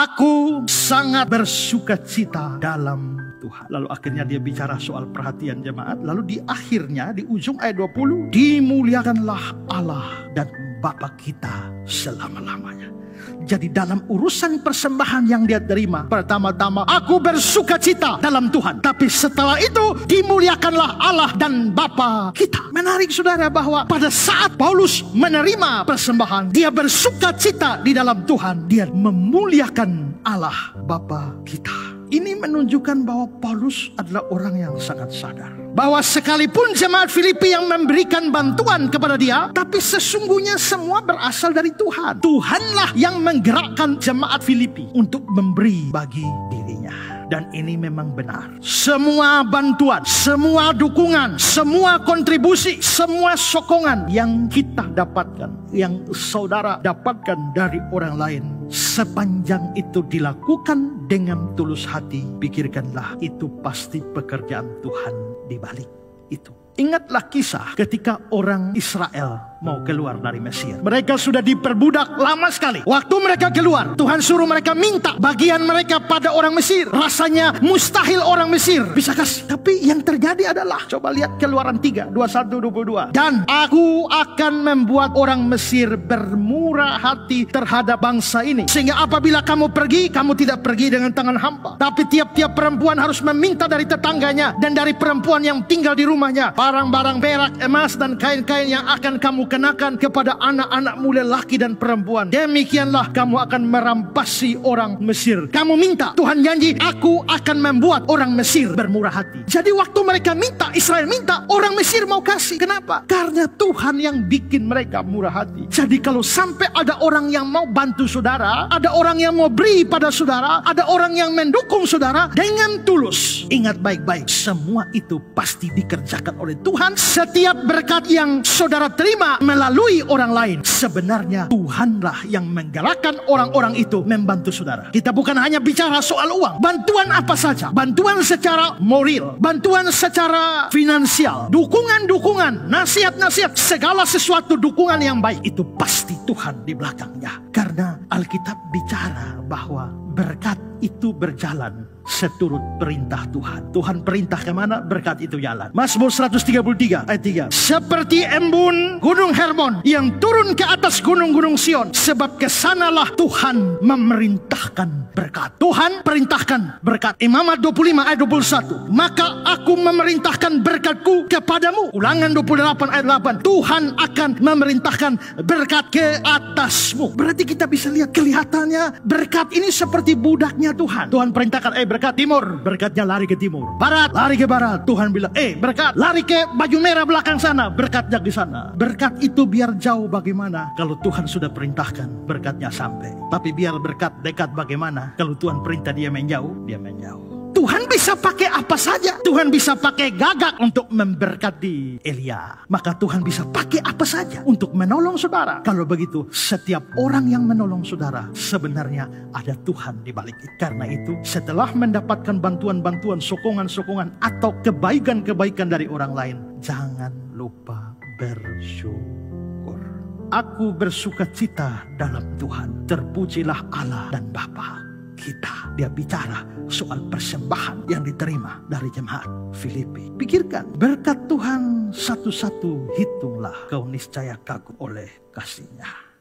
Aku sangat bersukacita dalam Tuhan. Lalu akhirnya dia bicara soal perhatian jemaat. Lalu di akhirnya, di ujung ayat 20, dimuliakanlah Allah dan Bapa kita selama-lamanya. Jadi dalam urusan persembahan yang dia terima, pertama-tama aku bersukacita dalam Tuhan. Tapi setelah itu dimuliakanlah Allah dan Bapa kita. Menarik saudara bahwa pada saat Paulus menerima persembahan, dia bersukacita di dalam Tuhan. Dia memuliakan Allah Bapa kita. Ini menunjukkan bahwa Paulus adalah orang yang sangat sadar bahwa sekalipun jemaat Filipi yang memberikan bantuan kepada dia, tapi sesungguhnya semua berasal dari Tuhan. Tuhanlah yang menggerakkan jemaat Filipi untuk memberi bagi dirinya. Dan ini memang benar. Semua bantuan, semua dukungan, semua kontribusi, semua sokongan yang kita dapatkan, yang saudara dapatkan dari orang lain, sepanjang itu dilakukan dengan tulus hati, pikirkanlah itu pasti pekerjaan Tuhan di balik itu. Ingatlah kisah ketika orang Israel mau keluar dari Mesir. Mereka sudah diperbudak lama sekali. Waktu mereka keluar, Tuhan suruh mereka minta bagian mereka pada orang Mesir. Rasanya mustahil orang Mesir bisa kasih. Tapi yang terjadi adalah, coba lihat Keluaran 3, 21-22. Dan aku akan membuat orang Mesir bermurah hati terhadap bangsa ini, sehingga apabila kamu pergi, kamu tidak pergi dengan tangan hampa. Tapi tiap-tiap perempuan harus meminta dari tetangganya dan dari perempuan yang tinggal di rumahnya barang-barang perak, emas, dan kain-kain yang akan kamu kenakan kepada anak-anakmu lelaki dan perempuan. Demikianlah kamu akan merampasi orang Mesir. Kamu minta, Tuhan janji, aku akan membuat orang Mesir bermurah hati. Jadi waktu mereka minta, Israel minta, orang Mesir mau kasih. Kenapa? Karena Tuhan yang bikin mereka murah hati. Jadi kalau sampai ada orang yang mau bantu saudara, ada orang yang mau beri pada saudara, ada orang yang mendukung saudara dengan tulus, ingat baik-baik, semua itu pasti dikerjakan oleh Tuhan. Setiap berkat yang saudara terima melalui orang lain, sebenarnya Tuhanlah yang menggerakkan orang-orang itu membantu saudara. Kita bukan hanya bicara soal uang, bantuan apa saja, bantuan secara moral, bantuan secara finansial, dukungan-dukungan, nasihat-nasihat, segala sesuatu dukungan yang baik, itu pasti Tuhan di belakangnya. Karena Alkitab bicara bahwa berkat itu berjalan seturut perintah Tuhan. Tuhan perintah kemana, berkat itu jalan. Mazmur 133 ayat 3. Seperti embun gunung Hermon yang turun ke atas gunung-gunung Sion, sebab kesanalah Tuhan memerintahkan berkat. Tuhan perintahkan berkat. Imamat 25 ayat 21. Maka aku memerintahkan berkatku kepadamu. Ulangan 28 ayat 8. Tuhan akan memerintahkan berkat ke atasmu. Berarti kita bisa lihat, kelihatannya berkat ini seperti budaknya Tuhan. Tuhan perintahkan, berkat timur, berkatnya lari ke timur. Barat, lari ke barat. Tuhan bilang, berkat lari ke baju merah belakang sana, berkatnya di sana. Berkat itu biar jauh bagaimana kalau Tuhan sudah perintahkan berkatnya sampai. Tapi biar berkat dekat bagaimana kalau Tuhan perintah dia menjauh, dia menjauh. Tuhan bisa pakai apa saja. Tuhan bisa pakai Gagak untuk memberkati Elia. Maka Tuhan bisa pakai apa saja untuk menolong saudara. Kalau begitu, setiap orang yang menolong saudara, sebenarnya ada Tuhan di balik itu. Karena itu, setelah mendapatkan bantuan-bantuan, sokongan-sokongan, atau kebaikan-kebaikan dari orang lain, jangan lupa bersyukur. Aku bersukacita dalam Tuhan. Terpujilah Allah dan Bapa kita. Dia bicara soal persembahan yang diterima dari jemaat Filipi. Pikirkan, berkat Tuhan satu-satu hitunglah, kau niscaya kagum oleh kasih-Nya.